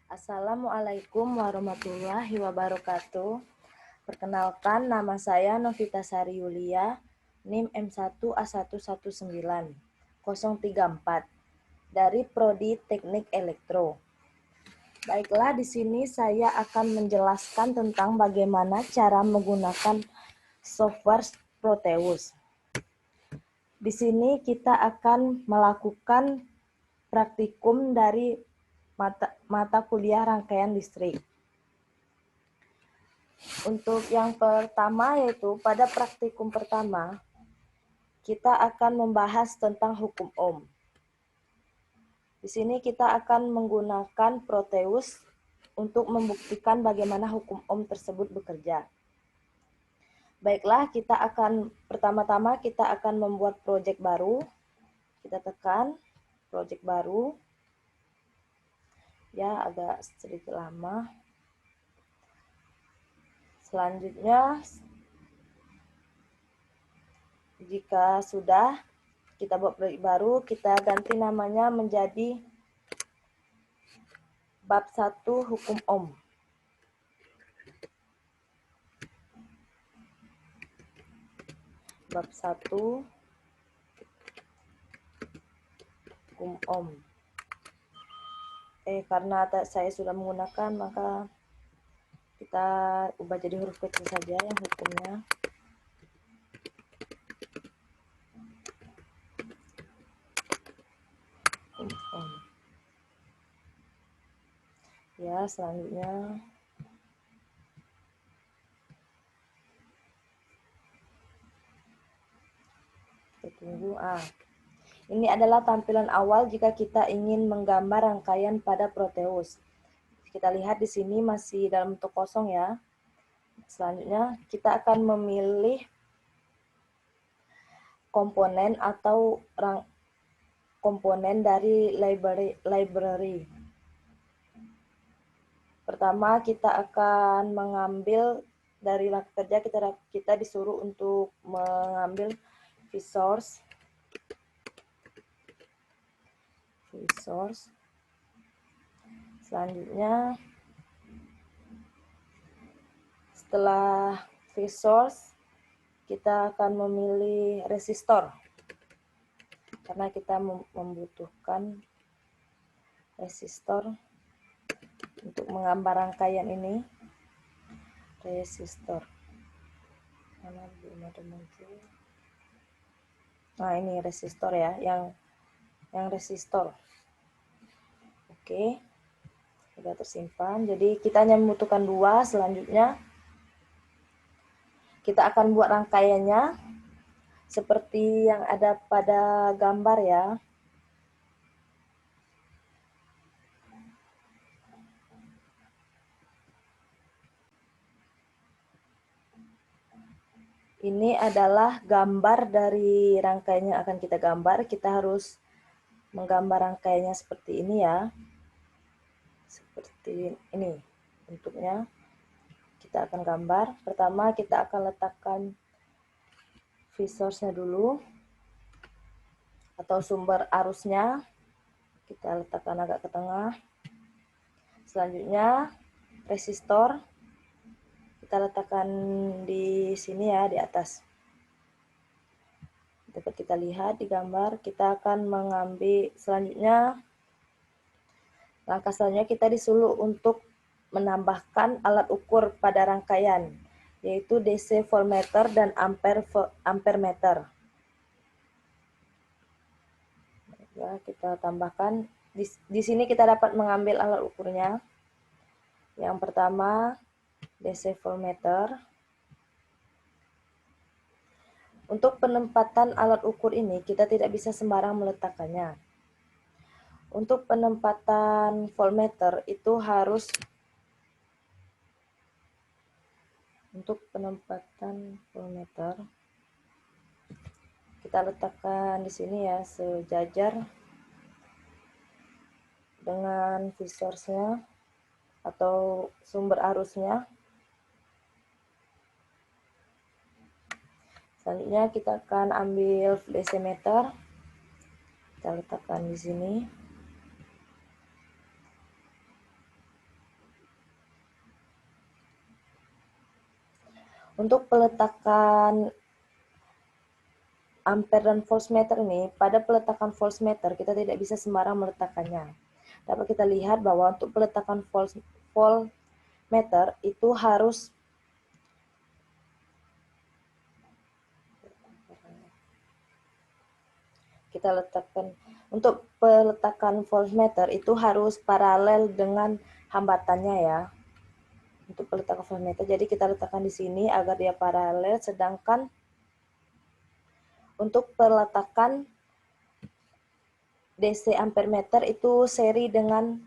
Assalamualaikum warahmatullahi wabarakatuh. Perkenalkan, nama saya Novita Sari Yulia, NIM M1A119034 dari Prodi Teknik Elektro. Baiklah, di sini saya akan menjelaskan tentang bagaimana cara menggunakan software Proteus. Di sini kita akan melakukan praktikum dari mata kuliah rangkaian listrik. Untuk yang pertama yaitu pada praktikum pertama, kita akan membahas tentang hukum Ohm. Di sini kita akan menggunakan Proteus untuk membuktikan bagaimana hukum Ohm tersebut bekerja. Baiklah, pertama-tama kita akan membuat proyek baru. Kita tekan proyek baru. Ya, agak sedikit lama. Selanjutnya, jika sudah kita buat proyek baru, kita ganti namanya menjadi bab 1 hukum Ohm. Bab 1 hukum Ohm. Karena saya sudah menggunakan, maka kita ubah jadi huruf kecil saja yang hukumnya. Ohm. Ya, selanjutnya kita tunggu. Ini adalah tampilan awal jika kita ingin menggambar rangkaian pada Proteus. Kita lihat di sini masih dalam bentuk kosong ya. Selanjutnya kita akan memilih komponen atau komponen dari library. Pertama kita akan mengambil dari kerja, kita disuruh untuk mengambil vSource. Selanjutnya, setelah vSource, kita akan memilih resistor. Karena kita membutuhkan resistor untuk menggambar rangkaian ini. Resistor. Mana belum ada muncul. Nah, ini resistor ya, yang resistor. Oke, sudah tersimpan. Jadi kita hanya membutuhkan 2. Selanjutnya kita akan buat rangkaiannya seperti yang ada pada gambar ya. Ini adalah gambar dari rangkaian yang akan kita gambar. Kita harus menggambar rangkaiannya seperti ini ya. Seperti ini bentuknya. Kita akan gambar. Pertama kita akan letakkan vSource-nya dulu. Atau sumber arusnya. Kita letakkan agak ke tengah. Selanjutnya resistor. Kita letakkan di sini ya, di atas. Dapat kita lihat di gambar. Kita akan mengambil selanjutnya. Langkah selanjutnya kita disuruh untuk menambahkan alat ukur pada rangkaian, yaitu DC voltmeter dan ampere meter. Ya, kita tambahkan. Di sini kita dapat mengambil alat ukurnya. Yang pertama, DC voltmeter. Untuk penempatan alat ukur ini, kita tidak bisa sembarang meletakkannya. Untuk penempatan voltmeter itu harus kita letakkan di sini ya, sejajar dengan vSource-nya atau sumber arusnya. Selanjutnya kita akan ambil DC meter. Kita letakkan di sini. Untuk peletakan ampere dan voltmeter ini, pada peletakan voltmeter kita tidak bisa sembarang meletakkannya. Dapat kita lihat bahwa untuk peletakan voltmeter itu harus kita letakkan, untuk peletakan voltmeter itu harus paralel dengan hambatannya ya. Untuk peletakan voltmeter, jadi kita letakkan di sini agar dia paralel, sedangkan untuk peletakan DC ampere meter itu seri dengan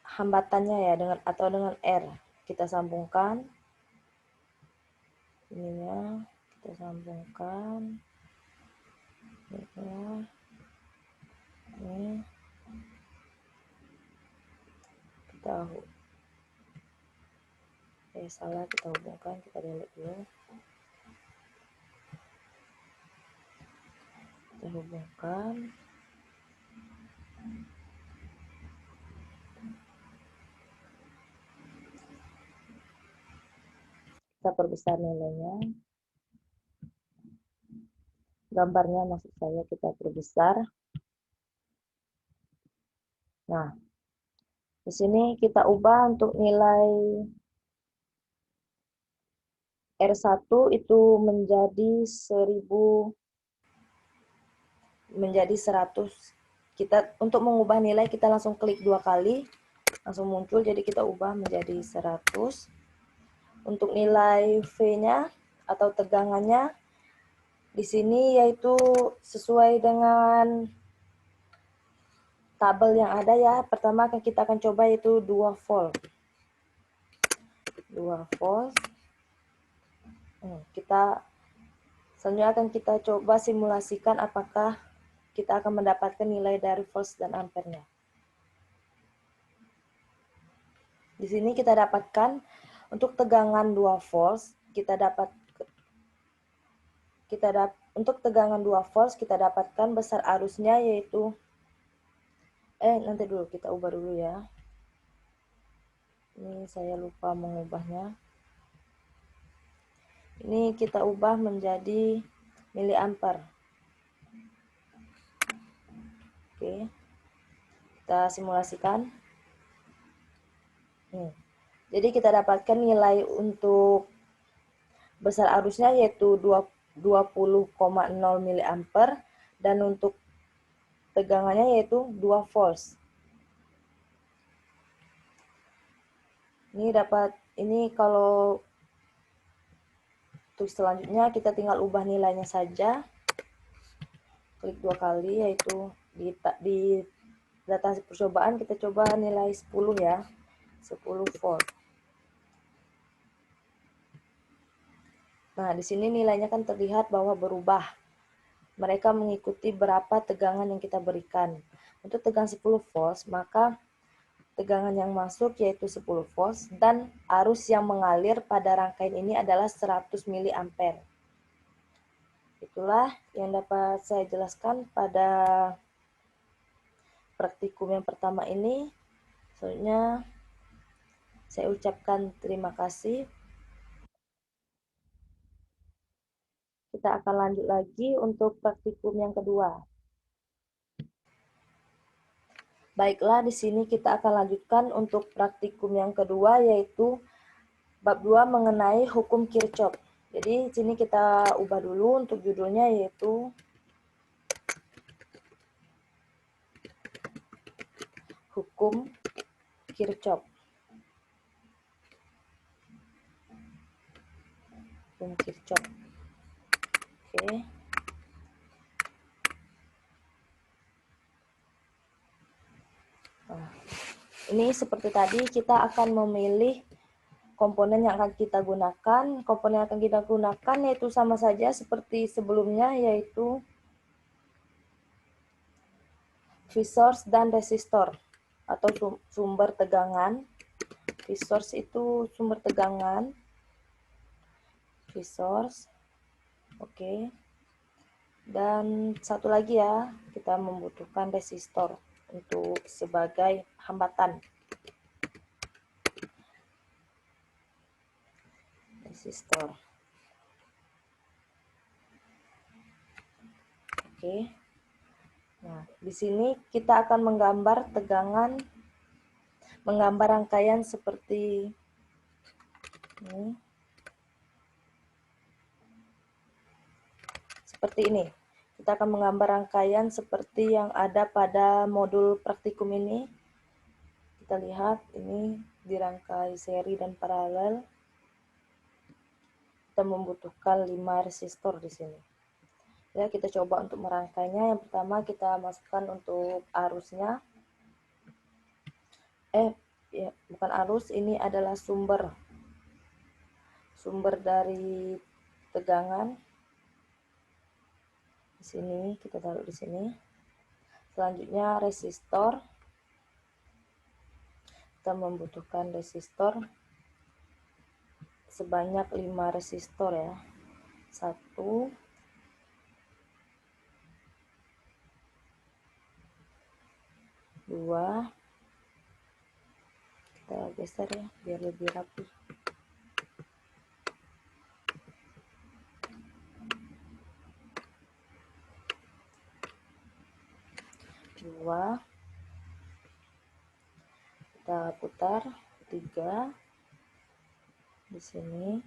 hambatannya ya, dengan R. Kita sambungkan ininya, kita sambungkan ini, kita salah, kita hubungkan, kita delete dulu, kita hubungkan. Kita perbesar nilainya, gambarnya maksud saya, kita perbesar. Nah, di sini kita ubah untuk nilai R1 itu menjadi 100. Kita untuk mengubah nilai kita langsung klik 2 kali, langsung muncul, jadi kita ubah menjadi 100. Untuk nilai V-nya atau tegangannya di sini yaitu sesuai dengan tabel yang ada ya. Pertama kita akan coba yaitu 2 volt. 2 volt. Selanjutnya akan kita coba simulasikan apakah kita akan mendapatkan nilai dari volts dan ampernya. Di sini kita dapatkan untuk tegangan 2 volts, untuk tegangan 2 volts kita dapatkan besar arusnya yaitu nanti dulu kita ubah dulu ya. Ini saya lupa mengubahnya. Ini kita ubah menjadi miliampere. Oke. Kita simulasikan. Jadi kita dapatkan nilai untuk besar arusnya yaitu 20,0 miliampere dan untuk tegangannya yaitu 2 volts. Ini kalau untuk selanjutnya kita tinggal ubah nilainya saja. Klik 2 kali yaitu di data hasil percobaan kita coba nilai 10 ya. 10 volt. Nah, di sini nilainya kan terlihat bahwa berubah. Mereka mengikuti berapa tegangan yang kita berikan. Untuk tegangan 10 volt, maka tegangan yang masuk yaitu 10 volt dan arus yang mengalir pada rangkaian ini adalah 100 miliampere. Itulah yang dapat saya jelaskan pada praktikum yang pertama ini. Selanjutnya saya ucapkan terima kasih. Kita akan lanjut lagi untuk praktikum yang kedua. Baiklah, di sini kita akan lanjutkan untuk praktikum yang kedua yaitu bab 2 mengenai hukum Kirchhoff. Jadi di sini kita ubah dulu untuk judulnya yaitu hukum Kirchhoff. Hukum Kirchhoff. Oke. Nah, ini seperti tadi kita akan memilih komponen yang akan kita gunakan. Komponen yang akan kita gunakan yaitu sama saja seperti sebelumnya yaitu V-source dan resistor atau sumber tegangan. V-source itu sumber tegangan. V-source. Oke. Dan satu lagi ya, kita membutuhkan resistor untuk sebagai hambatan. Resistor. Oke. Nah, di sini kita akan menggambar tegangan, menggambar rangkaian seperti ini. Seperti ini. Kita akan menggambar rangkaian seperti yang ada pada modul praktikum ini. Kita lihat ini dirangkai seri dan paralel. Kita membutuhkan 5 resistor di sini. Ya, kita coba untuk merangkainya. Yang pertama kita masukkan untuk arusnya. Ya, bukan arus, ini adalah sumber dari tegangan. Di sini kita taruh di sini. Selanjutnya resistor. Kita membutuhkan resistor sebanyak 5 resistor ya. 1, 2, kita geser ya biar lebih rapi. 2, kita putar. 3 di sini.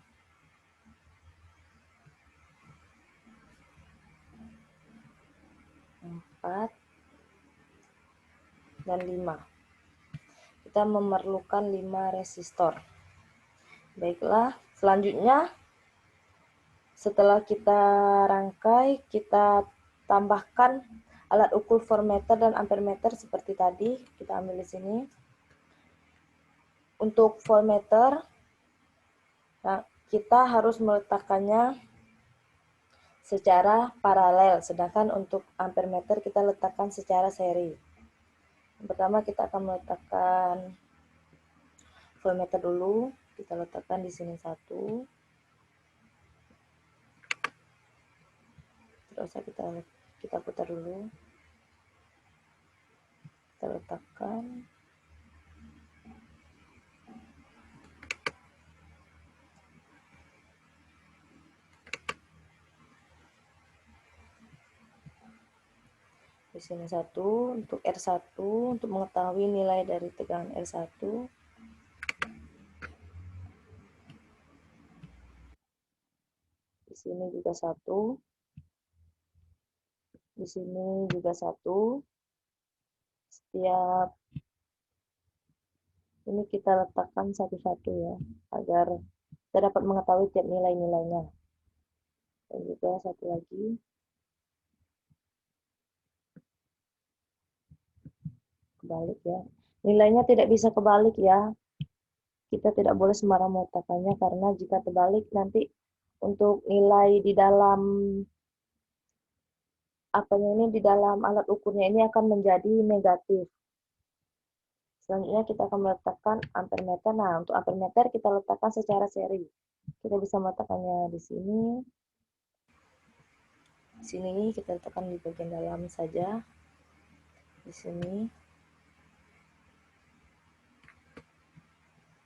4 dan 5. Kita memerlukan 5 resistor. Baiklah, selanjutnya setelah kita rangkai, kita tambahkan alat ukur voltmeter dan ampermeter seperti tadi. Kita ambil di sini. Untuk voltmeter, nah, kita harus meletakkannya secara paralel, sedangkan untuk ampermeter kita letakkan secara seri. Yang pertama kita akan meletakkan voltmeter dulu. Kita letakkan di sini 1. Terus kita putar dulu. Kita letakkan. Di sini 1 untuk R1 untuk mengetahui nilai dari tegangan R1. Di sini juga 1. Di sini juga 1. Setiap ini kita letakkan satu-satu ya, agar kita dapat mengetahui tiap nilai-nilainya. Dan juga satu lagi. Kebalik ya. Nilainya tidak bisa kebalik ya. Kita tidak boleh sembarang meletakkannya karena jika terbalik nanti untuk nilai di dalam di dalam alat ukurnya ini akan menjadi negatif. Selanjutnya kita akan meletakkan ampermeter. Nah, untuk ampermeter kita letakkan secara seri. Kita bisa meletakkannya di sini. Di sini kita letakkan di bagian dalam saja. Di sini.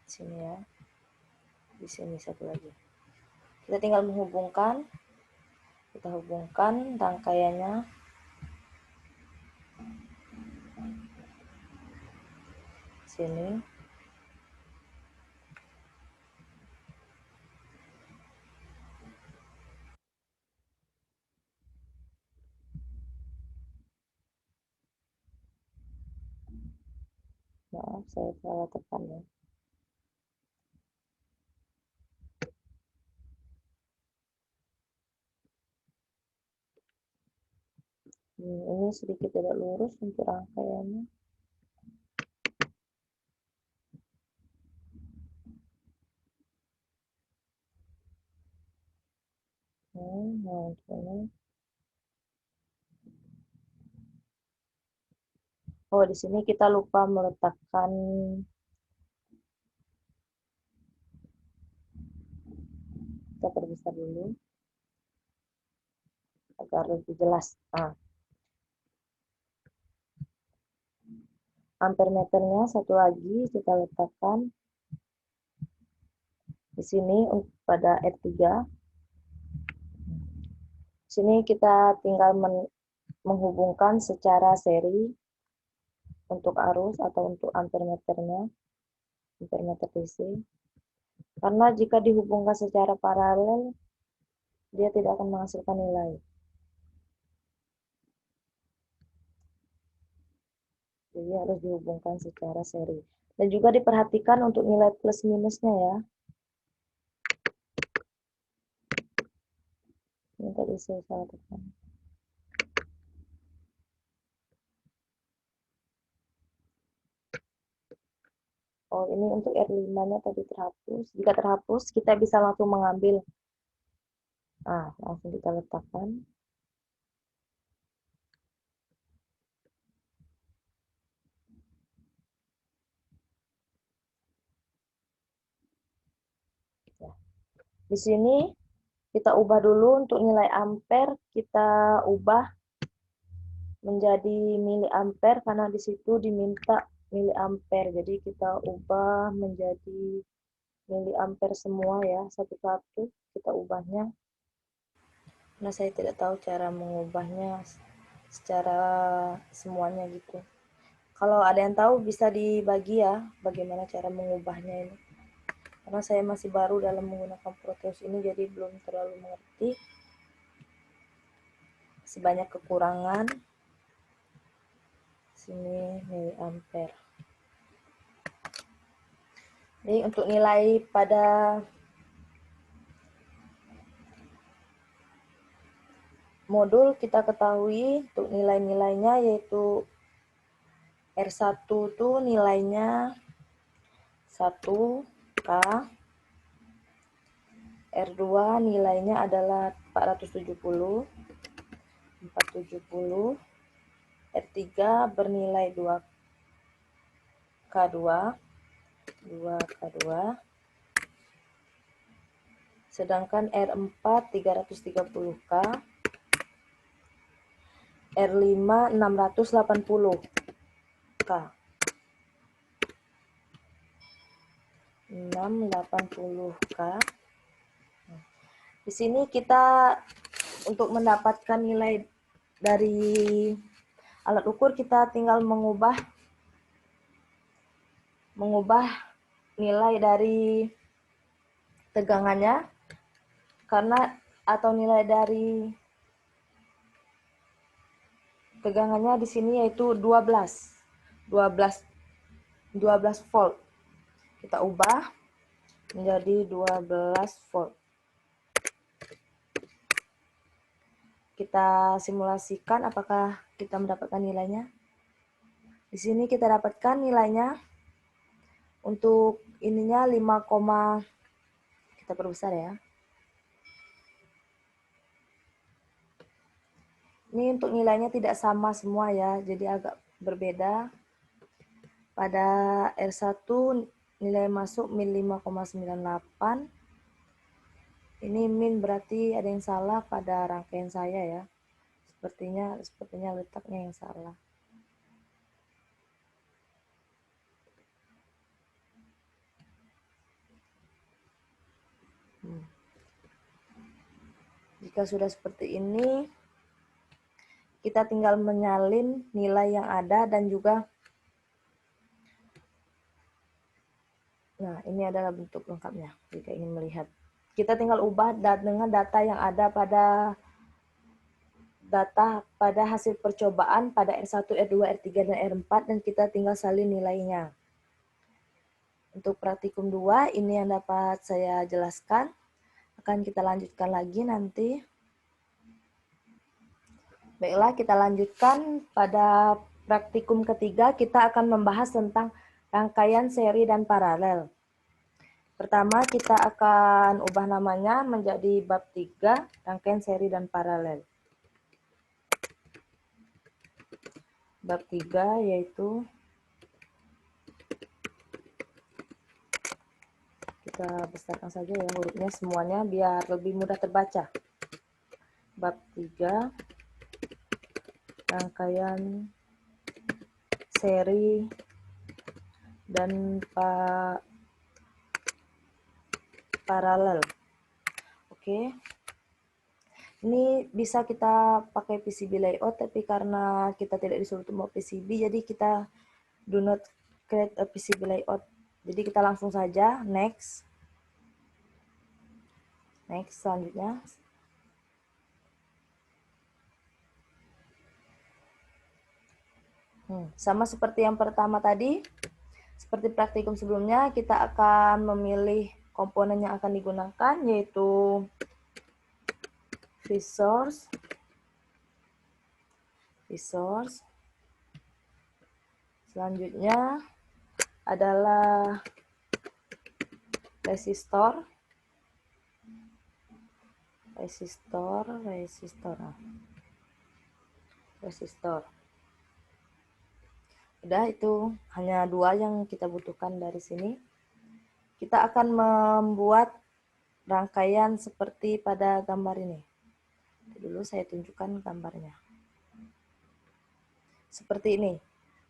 Di sini ya. Di sini satu lagi. Kita tinggal menghubungkan. Kita hubungkan rangkaiannya. Di sini. Maaf, saya salah tekan ya. Ini sedikit tidak lurus untuk rangkaiannya. Nah, ini. Oh, di sini kita lupa meletakkan kita perbesar dulu agar lebih jelas. Nah, ampere meternya satu lagi kita letakkan di sini pada R3. Di sini kita tinggal menghubungkan secara seri untuk arus atau untuk ampere meternya, ampere meter DC. Karena jika dihubungkan secara paralel, dia tidak akan menghasilkan nilai. Jadi harus dihubungkan secara seri. Dan juga diperhatikan untuk nilai plus minusnya ya. Ini tadi saya salah tekan. Oh, ini untuk R5-nya tadi terhapus. Jika terhapus, kita bisa langsung mengambil. Nah, langsung kita letakkan. Ya. Di sini kita ubah dulu untuk nilai ampere, kita ubah menjadi miliampere karena di situ diminta miliampere. Jadi kita ubah menjadi miliampere semua ya, satu-satu kita ubahnya. Karena saya tidak tahu cara mengubahnya secara semuanya gitu. Kalau ada yang tahu bisa dibagi ya bagaimana cara mengubahnya ini. Karena saya masih baru dalam menggunakan Proteus ini jadi belum terlalu mengerti. Masih banyak kekurangan. Sini miliampere. Jadi untuk nilai pada modul kita ketahui untuk nilai-nilainya yaitu R1 tuh nilainya 1K, R2 nilainya adalah 470, R3 bernilai 2K2, sedangkan R4 330K, R5 680K. 680K. Di sini kita untuk mendapatkan nilai dari alat ukur kita tinggal mengubah nilai dari tegangannya karena atau nilai dari tegangannya di sini yaitu 12 volt. Kita ubah menjadi 12 volt. Kita simulasikan apakah kita mendapatkan nilainya. Di sini kita dapatkan nilainya untuk ininya 5, kita perbesar ya. Ini untuk nilainya tidak sama semua ya, jadi agak berbeda. Pada R1 nilai masuk min 5,98. Ini min berarti ada yang salah pada rangkaian saya ya. Sepertinya letaknya yang salah. Jika sudah seperti ini, kita tinggal menyalin nilai yang ada dan juga, nah ini adalah bentuk lengkapnya jika ingin melihat. Kita tinggal ubah dengan data yang ada pada hasil percobaan pada R1, R2, R3, dan R4 dan kita tinggal salin nilainya. Untuk praktikum 2 ini yang dapat saya jelaskan. Akan kita lanjutkan lagi nanti. Baiklah, kita lanjutkan pada praktikum ketiga kita akan membahas tentang rangkaian seri dan paralel. Pertama kita akan ubah namanya menjadi bab 3, rangkaian seri dan paralel. Bab 3 yaitu kita besarkan saja ya hurufnya semuanya biar lebih mudah terbaca. Bab 3, rangkaian seri dan paralel. Oke. Ini bisa kita pakai PCB layout, tapi karena kita tidak disuruh untuk mau PCB, jadi kita do not create a PCB layout. Jadi kita langsung saja next. Next, selanjutnya. Sama seperti yang pertama tadi, seperti praktikum sebelumnya, kita akan memilih komponen yang akan digunakan, yaitu resource. Selanjutnya adalah resistor. Udah, itu hanya 2 yang kita butuhkan dari sini. Kita akan membuat rangkaian seperti pada gambar ini. Dulu saya tunjukkan gambarnya. Seperti ini.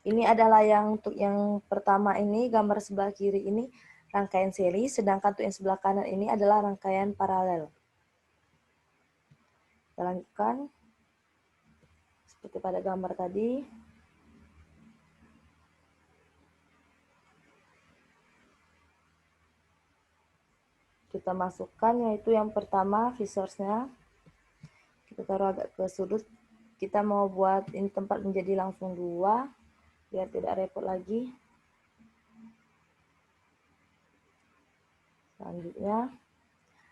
Ini adalah yang untuk yang pertama ini, gambar sebelah kiri ini rangkaian seri, sedangkan untuk yang sebelah kanan ini adalah rangkaian paralel. Kita lanjutkan. Seperti pada gambar tadi. Kita masukkan, yaitu yang pertama resource-nya. Kita taruh agak ke sudut. Kita mau buat ini tempat menjadi langsung 2, biar tidak repot lagi. Selanjutnya,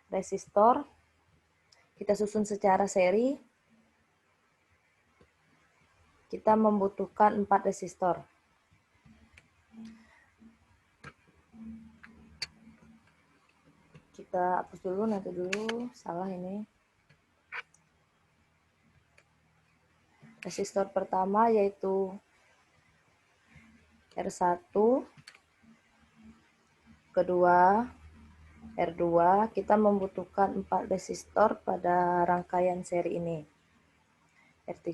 resistor. Kita susun secara seri. Kita membutuhkan 4 resistor. Kita hapus dulu, nanti dulu, salah ini. Resistor pertama yaitu R1, kedua R2. Kita membutuhkan 4 resistor pada rangkaian seri ini. R3.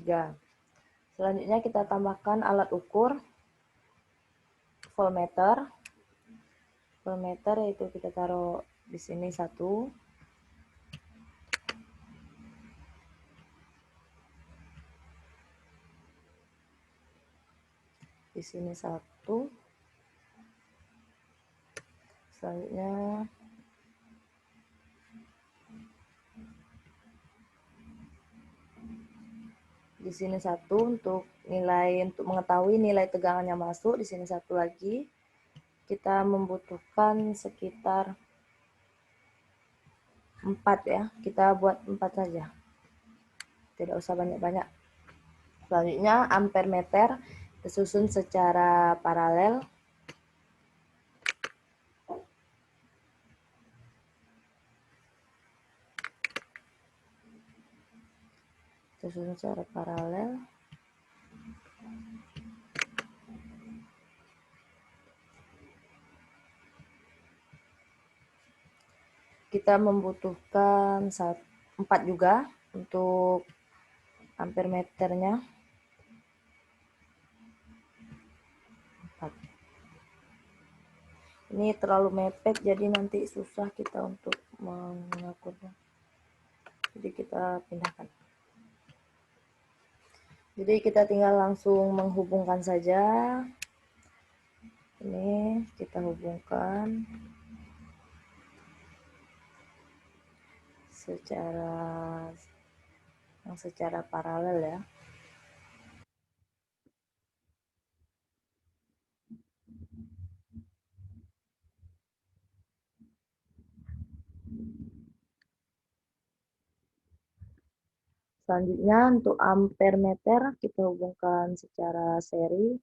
Selanjutnya kita tambahkan alat ukur voltmeter. Voltmeter yaitu kita taruh di sini 1. Di sini 1. Selanjutnya di sini 1 untuk mengetahui nilai tegangan yang masuk. Di sini 1 lagi. Kita membutuhkan sekitar 4 ya. Kita buat 4 saja. Tidak usah banyak-banyak. Selanjutnya ampere meter disusun secara paralel. Disusun secara paralel. Kita membutuhkan 4 juga untuk ampere meternya. 4. Ini terlalu mepet, jadi nanti susah kita untuk mengakurnya. Jadi kita pindahkan. Jadi kita tinggal langsung menghubungkan saja. Ini kita hubungkan secara paralel ya. Selanjutnya untuk ampere meter kita hubungkan secara seri.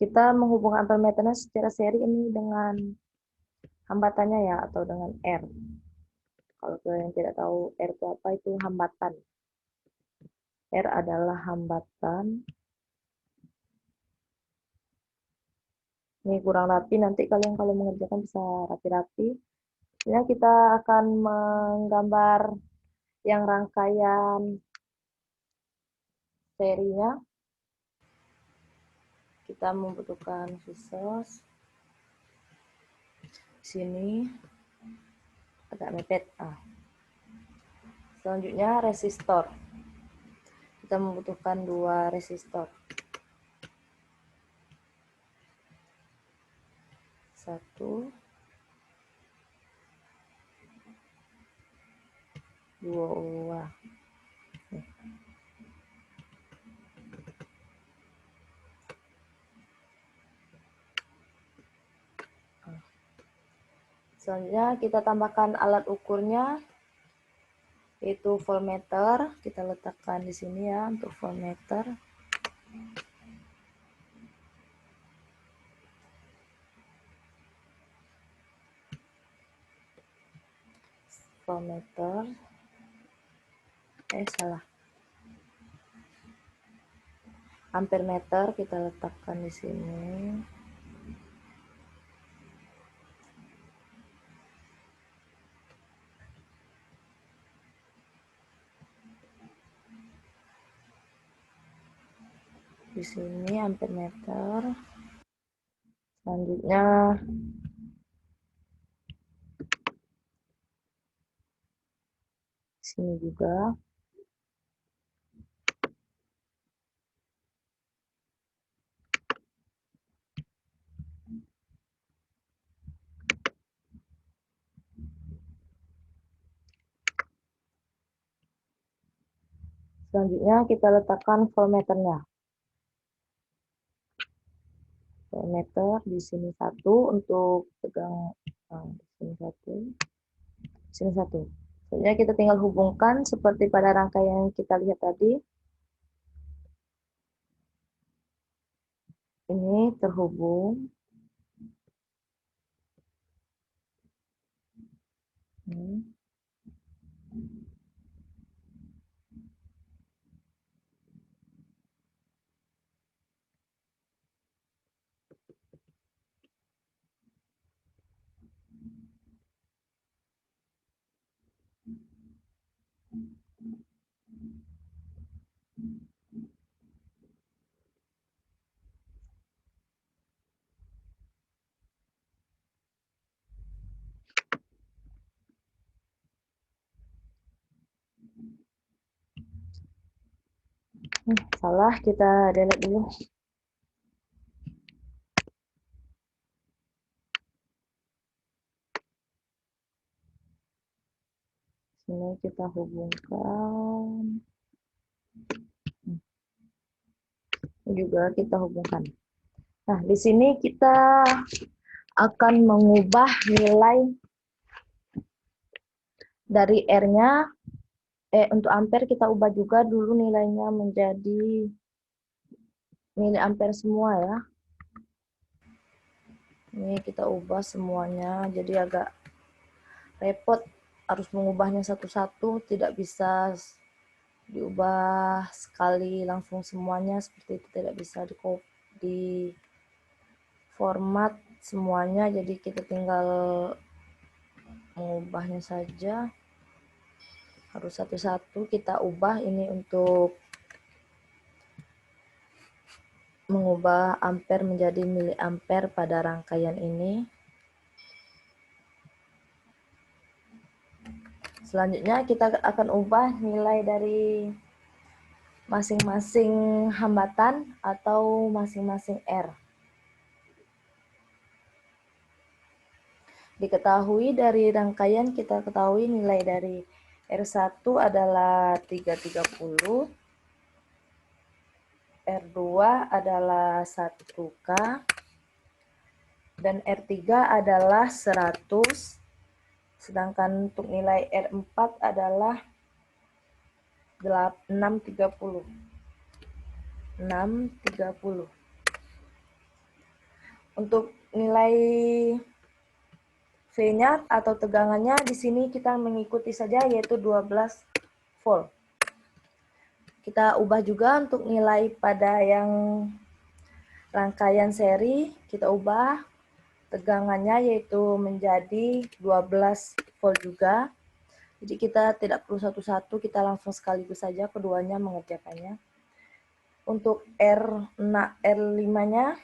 Kita menghubungkan ampere meternya secara seri ini dengan hambatannya ya, atau dengan R. Kalau kalian tidak tahu R itu apa, itu hambatan. R adalah hambatan. Ini kurang rapi, nanti kalian kalau mengerjakan bisa rapi-rapi. Ya, kita akan menggambar yang rangkaian serinya. Kita membutuhkan visos. Di sini agak mepet. Selanjutnya resistor. Kita membutuhkan 2 resistor. 1, 2. Selanjutnya kita tambahkan alat ukurnya, yaitu voltmeter. Kita letakkan di sini ya untuk voltmeter. Voltmeter. Salah. Ampermeter kita letakkan di sini. Di sini ampermeter. Selanjutnya sini juga. Selanjutnya kita letakkan voltmeternya. Voltmeter di sini 1 untuk tegang, di sini 1, di sini 1. Selanjutnya kita tinggal hubungkan seperti pada rangkaian yang kita lihat tadi. Ini terhubung. Salah, kita delete dulu. Sini kita hubungkan. Juga kita hubungkan. Nah, di sini kita akan mengubah nilai dari R-nya. Untuk ampere kita ubah juga dulu nilainya menjadi miliampere semua ya. Ini kita ubah semuanya, jadi agak repot harus mengubahnya satu-satu, tidak bisa diubah sekali langsung semuanya seperti itu, tidak bisa di format semuanya, jadi kita tinggal mengubahnya saja, harus satu-satu kita ubah. Ini untuk mengubah ampere menjadi miliampere pada rangkaian ini. Selanjutnya kita akan ubah nilai dari masing-masing hambatan atau masing-masing R. Diketahui dari rangkaian, kita ketahui nilai dari R1 adalah 330, R2 adalah 1K, dan R3 adalah 100, sedangkan untuk nilai R4 adalah 630. Untuk nilai V-nya atau tegangannya di sini kita mengikuti saja, yaitu 12 volt. Kita ubah juga untuk nilai pada yang rangkaian seri, kita ubah tegangannya yaitu menjadi 12 volt juga. Jadi kita tidak perlu satu-satu, kita langsung sekaligus saja keduanya mengerjakannya. Untuk R5-nya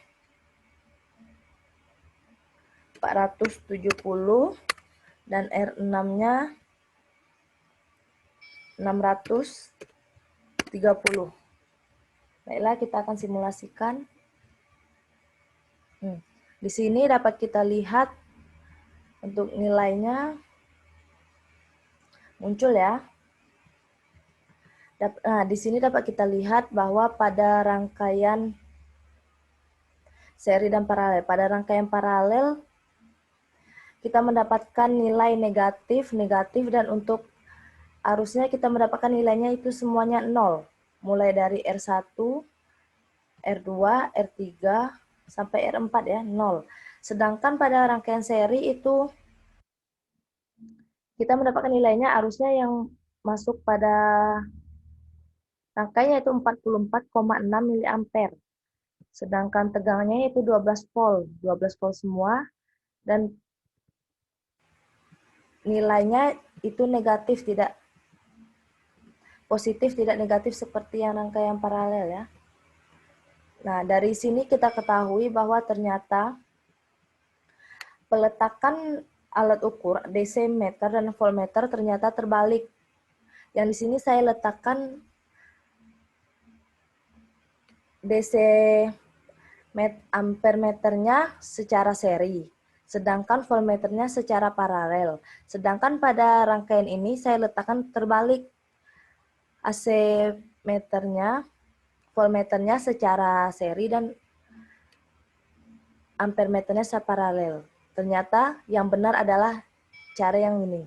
470 dan R6-nya 630. Baiklah, kita akan simulasikan. Di sini dapat kita lihat untuk nilainya muncul ya. Nah, di sini dapat kita lihat bahwa pada rangkaian seri dan paralel, kita mendapatkan nilai negatif, dan untuk arusnya kita mendapatkan nilainya itu semuanya 0. Mulai dari R1, R2, R3, sampai R4 ya, 0. Sedangkan pada rangkaian seri itu kita mendapatkan nilainya arusnya yang masuk pada rangkaiannya itu 44,6 mA. Sedangkan tegangannya itu 12 volt semua, dan nilainya itu negatif, tidak positif, tidak negatif seperti yang rangkaian paralel ya. Nah, dari sini kita ketahui bahwa ternyata peletakan alat ukur DC meter dan voltmeter ternyata terbalik. Yang di sini saya letakkan DC ampermeternya secara seri, sedangkan voltmeternya secara paralel. Sedangkan pada rangkaian ini saya letakkan terbalik, AC meternya, voltmeternya secara seri dan ampermeternya secara paralel. Ternyata yang benar adalah cara yang ini.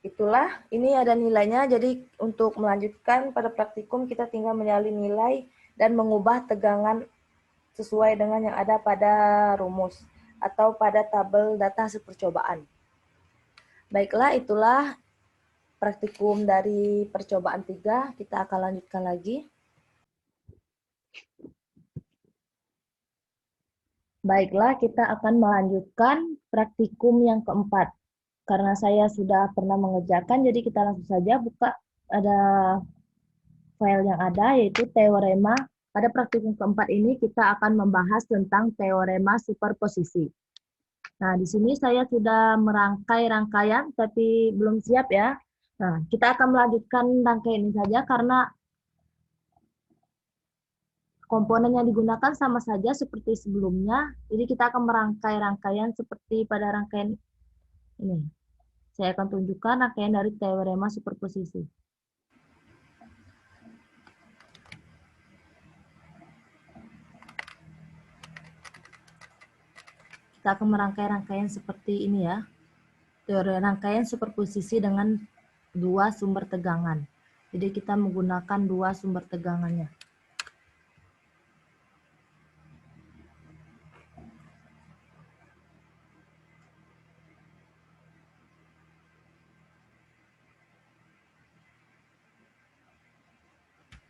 Itulah, ini ada nilainya, jadi untuk melanjutkan pada praktikum kita tinggal menyalin nilai dan mengubah tegangan sesuai dengan yang ada pada rumus atau pada tabel data hasil percobaan. Baiklah, itulah praktikum dari percobaan 3, kita akan lanjutkan lagi. Baiklah, kita akan melanjutkan praktikum yang keempat. Karena saya sudah pernah mengerjakan, jadi kita langsung saja buka ada file yang ada, yaitu teorema. Pada praktikum keempat ini kita akan membahas tentang teorema superposisi. Nah, di sini saya sudah merangkai rangkaian, tapi belum siap ya. Nah, kita akan melanjutkan rangkaian ini saja karena komponen yang digunakan sama saja seperti sebelumnya. Jadi kita akan merangkai rangkaian seperti pada rangkaian ini. Saya akan tunjukkan rangkaian dari teorema superposisi. Kita akan merangkai rangkaian seperti ini ya. Teori rangkaian superposisi dengan dua sumber tegangan. Jadi kita menggunakan dua sumber tegangannya.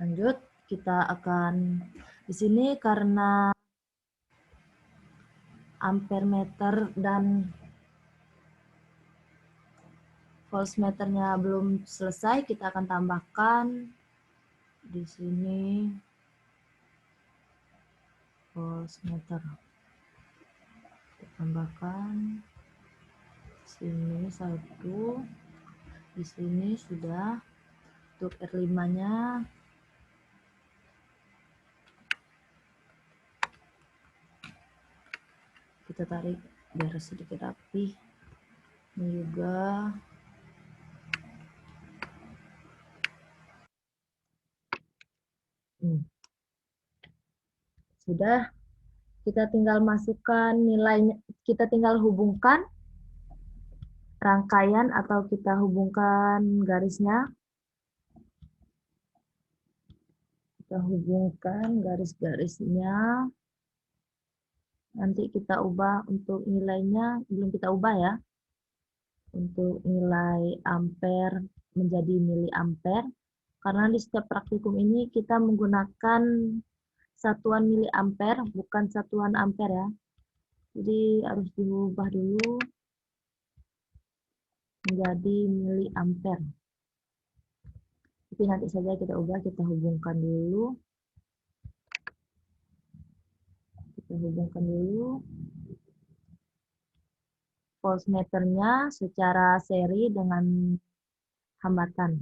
Lanjut, kita akan di sini karena ampermeter dan voltmeternya belum selesai, kita akan tambahkan di sini voltmeter. Kita tambahkan sini 1, di sini sudah. Untuk R5-nya kita tarik biar sedikit rapi. Ini juga sudah. Kita tinggal masukkan nilainya, kita tinggal hubungkan rangkaian atau kita hubungkan garisnya. Kita hubungkan garis-garisnya. Nanti kita ubah untuk nilainya, belum kita ubah ya. Untuk nilai ampere menjadi miliampere. Karena di setiap praktikum ini kita menggunakan satuan miliampere, bukan satuan ampere ya. Jadi harus diubah dulu menjadi miliampere. Tapi nanti saja kita ubah, kita hubungkan dulu. Voltmeternya secara seri dengan hambatan.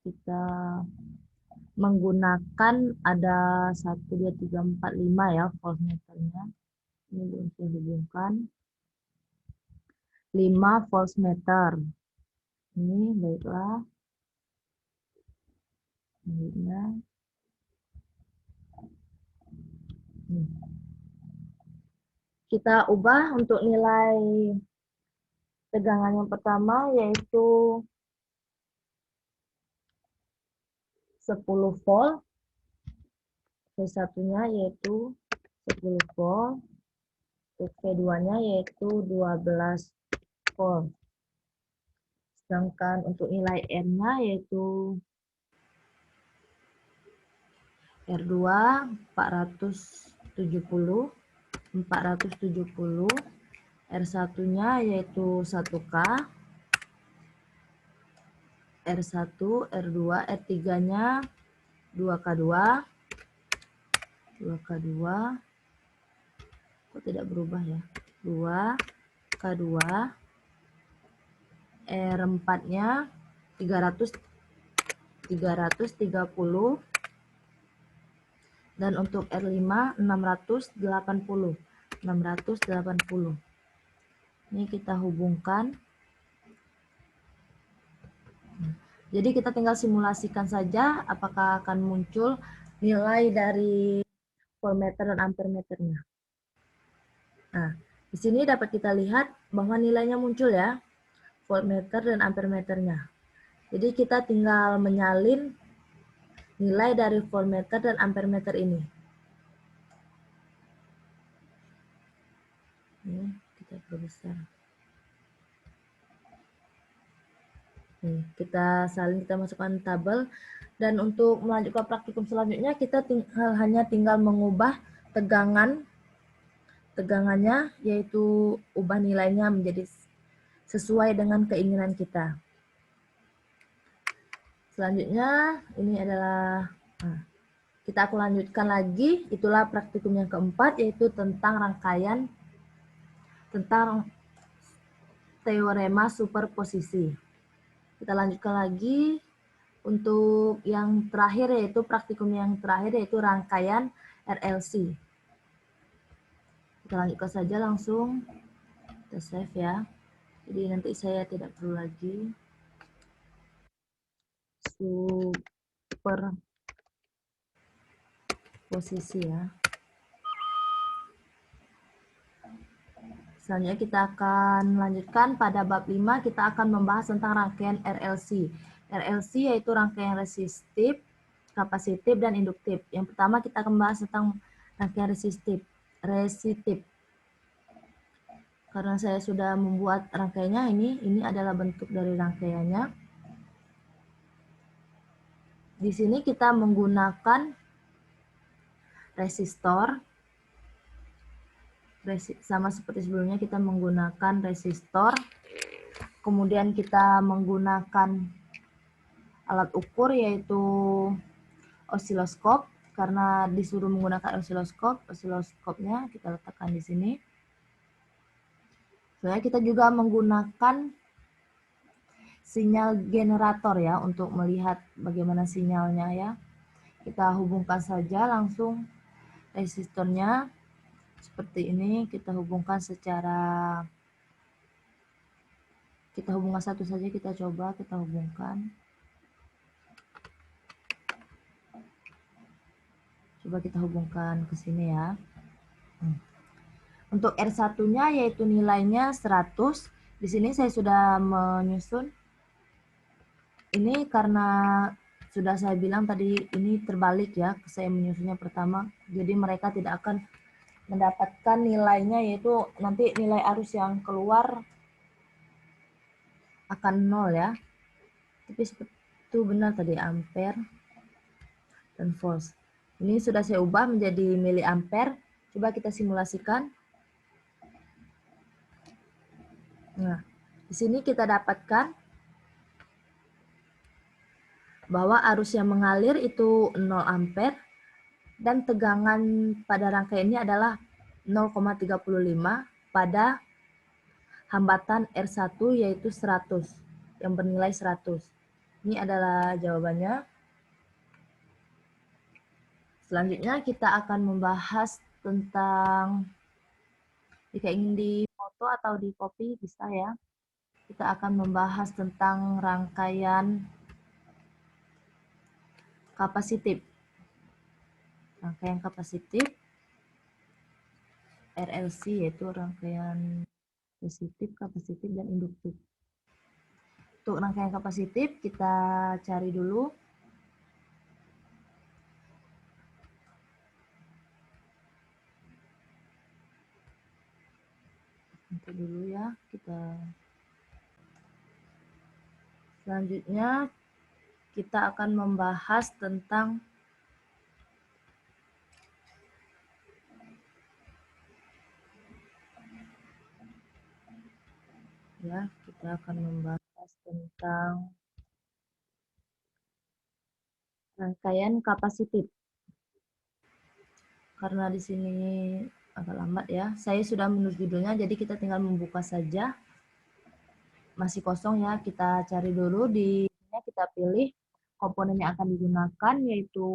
Kita menggunakan ada 1, 2, 3, 4, 5 ya voltmeternya. Ini belum saya hubungkan. 5 voltmeter. Ini baiklah. Selanjutnya. Kita ubah untuk nilai tegangan yang pertama yaitu 10 volt. V1-nya yaitu 10 volt. Untuk V2-nya yaitu 12 volt. Sedangkan untuk nilai R-nya yaitu R2 470, R1-nya yaitu 1K, R1, R2, R3-nya 2K2, kok tidak berubah ya, 2K2, R4-nya 330, dan untuk R5 680. Ini kita hubungkan. Jadi kita tinggal simulasikan saja apakah akan muncul nilai dari voltmeter dan ampermeternya. Nah, di sini dapat kita lihat bahwa nilainya muncul ya, voltmeter dan ampermeternya. Jadi kita tinggal menyalin nilai dari voltmeter dan ampermeter ini. Ini kita perbesar. Kita salin, kita masukkan tabel, dan untuk melanjutkan praktikum selanjutnya kita hanya tinggal mengubah tegangannya, yaitu ubah nilainya menjadi sesuai dengan keinginan kita. Selanjutnya ini adalah aku lanjutkan lagi, itulah praktikum yang keempat, yaitu tentang teorema superposisi. Kita lanjutkan lagi untuk yang terakhir, yaitu praktikum yang terakhir, yaitu rangkaian RLC. Kita lanjutkan saja langsung, kita save ya. Jadi nanti saya tidak perlu lagi superposisi ya. Selanjutnya kita akan melanjutkan pada bab 5, kita akan membahas tentang rangkaian RLC. RLC yaitu rangkaian resistif, kapasitif, dan induktif. Yang pertama kita akan membahas tentang rangkaian resistif. Karena saya sudah membuat rangkaiannya, ini adalah bentuk dari rangkaiannya. Di sini kita menggunakan resistor. Sama seperti sebelumnya kita menggunakan resistor, kemudian kita menggunakan alat ukur yaitu osiloskop. Karena disuruh menggunakan osiloskopnya kita letakkan di sini. Sebenarnya kita juga menggunakan sinyal generator ya untuk melihat bagaimana sinyalnya ya. Kita hubungkan saja langsung resistornya. Seperti ini, kita hubungkan satu saja, kita coba, kita hubungkan. Coba kita hubungkan ke sini ya. Untuk R1-nya yaitu nilainya 100. Di sini saya sudah menyusun. Ini karena sudah saya bilang tadi ini terbalik ya, saya menyusunnya pertama. Jadi mereka tidak akan mendapatkan nilainya, yaitu nanti nilai arus yang keluar akan 0 ya. Tapi itu benar tadi, ampere dan volt. Ini sudah saya ubah menjadi miliampere. Coba kita simulasikan. Nah, di sini kita dapatkan bahwa arus yang mengalir itu 0 ampere dan tegangan pada rangkaian ini adalah 0,35 pada hambatan R1 yaitu 100 yang bernilai 100. Ini adalah jawabannya. Selanjutnya kita akan membahas tentang, jika ingin di foto atau di copy bisa ya. Kita akan membahas tentang rangkaian kapasitif. Rangkaian kapasitif RLC yaitu rangkaian kapasitif, dan induktif. Untuk rangkaian kapasitif kita cari dulu. Nanti dulu ya, selanjutnya kita akan membahas tentang rangkaian kapasitif. Karena di sini agak lambat ya. Saya sudah menulis judulnya, jadi kita tinggal membuka saja. Masih kosong ya, kita cari dulu di sini, kita pilih komponen yang akan digunakan yaitu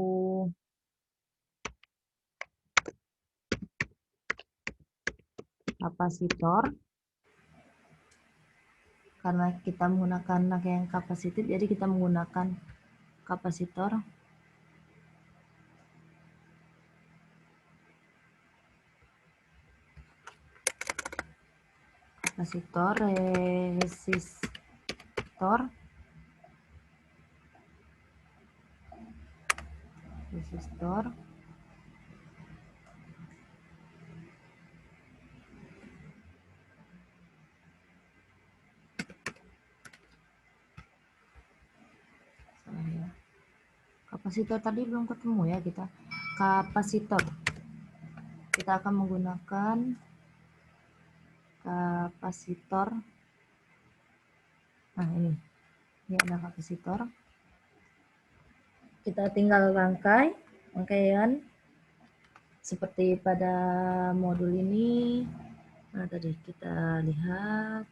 kapasitor. Karena kita menggunakan rangkaian kapasitif, jadi kita menggunakan kapasitor. Kapasitor, resistor, kapasitor tadi belum ketemu ya kita. Kapasitor. Kita akan menggunakan kapasitor. Nah, ini ada kapasitor. Kita tinggal rangkaian seperti pada modul ini. Nah, tadi kita lihat.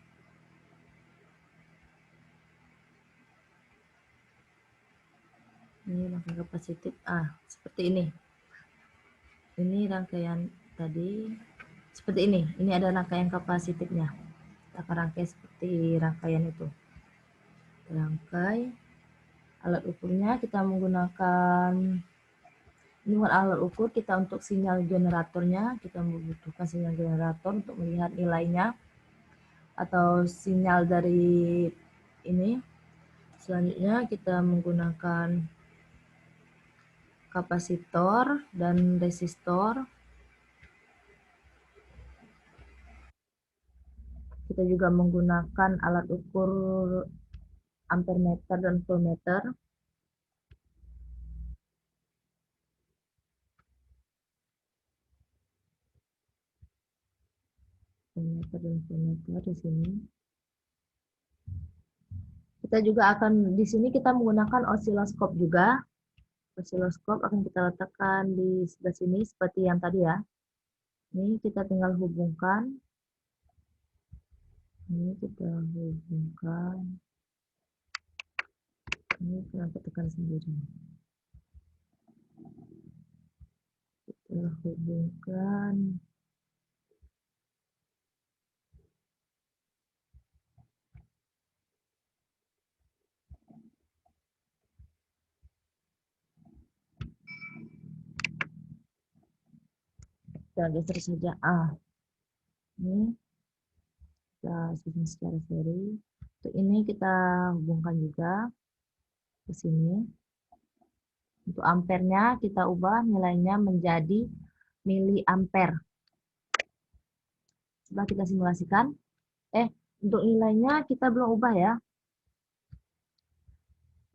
Ini rangkaian kapasitif. Seperti ini. Ini rangkaian tadi. Seperti ini. Ini ada rangkaian kapasitifnya. Kita akan rangkai seperti rangkaian itu. Rangkai. Alat ukurnya kita menggunakan, ini bukan alat ukur, kita untuk sinyal generatornya, kita membutuhkan sinyal generator untuk melihat nilainya, atau sinyal dari ini. Selanjutnya kita menggunakan kapasitor dan resistor. Kita juga menggunakan alat ukur ampermeter dan voltmeter. Ampermeter dan voltmeter di sini. Kita juga akan di sini kita menggunakan osiloskop juga. Osiloskop akan kita letakkan di sebelah sini seperti yang tadi ya. Ini kita tinggal hubungkan. Ini kita hubungkan. Ini kita tekan sendiri. Kita hubungkan. Kita geser saja. Ini kita susun secara seri. Untuk ini kita hubungkan juga ke sini. Untuk ampernya kita ubah nilainya menjadi miliampere. Coba kita simulasikan. Untuk nilainya kita belum ubah ya.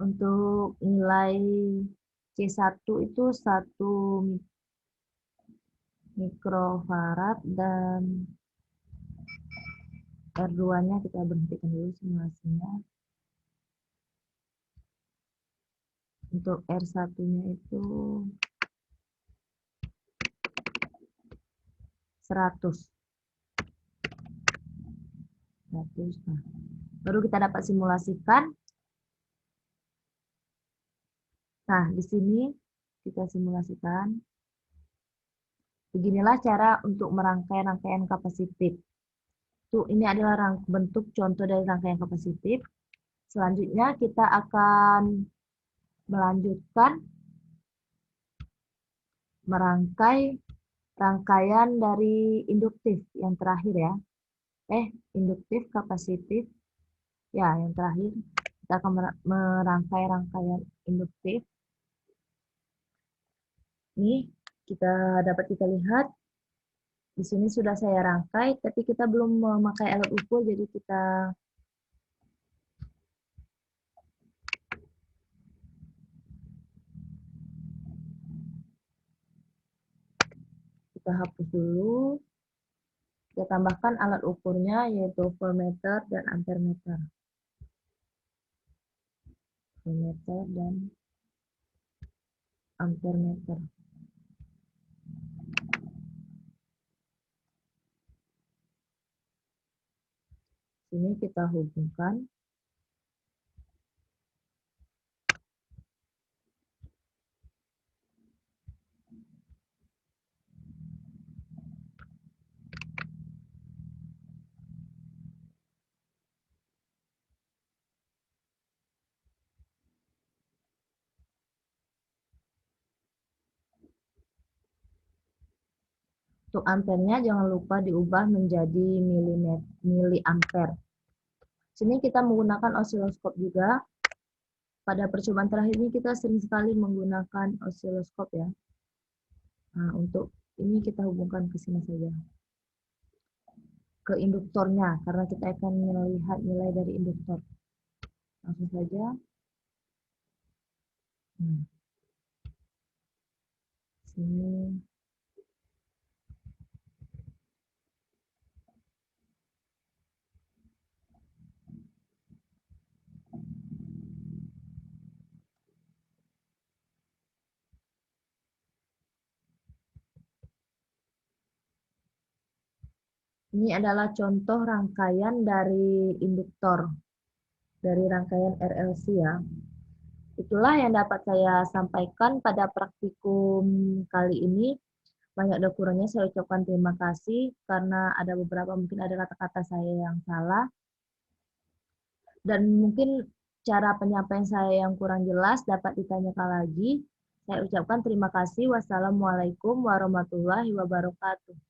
Untuk nilai C1 itu 1 mikrofarad dan R2-nya kita berhentikan dulu simulasinya. Untuk R1-nya itu 100. Nah, baru kita dapat simulasikan. Nah, di sini kita simulasikan. Beginilah cara untuk merangkai rangkaian kapasitif. Tuh, ini adalah bentuk contoh dari rangkaian kapasitif. Selanjutnya kita akan melanjutkan merangkai rangkaian dari induktif yang terakhir ya. Induktif, kapasitif. Ya, yang terakhir kita akan merangkai rangkaian induktif. Ini dapat kita lihat di sini sudah saya rangkai, tapi kita belum memakai alat ukur, jadi kita hapus dulu. Kita tambahkan alat ukurnya yaitu voltmeter dan ampermeter. Voltmeter dan ampermeter. Sini kita hubungkan. Untuk ampernya jangan lupa diubah menjadi miliampere. Sini kita menggunakan osiloskop juga. Pada percobaan terakhir ini kita sering sekali menggunakan osiloskop ya. Nah, untuk ini kita hubungkan ke sini saja. Ke induktornya, karena kita akan melihat nilai dari induktor. Langsung saja. Sini. Ini adalah contoh rangkaian dari induktor, dari rangkaian RLC ya. Itulah yang dapat saya sampaikan pada praktikum kali ini. Banyak dan kurangnya saya ucapkan terima kasih, karena ada beberapa mungkin ada kata-kata saya yang salah. Dan mungkin cara penyampaian saya yang kurang jelas dapat ditanyakan lagi. Saya ucapkan terima kasih. Wassalamualaikum warahmatullahi wabarakatuh.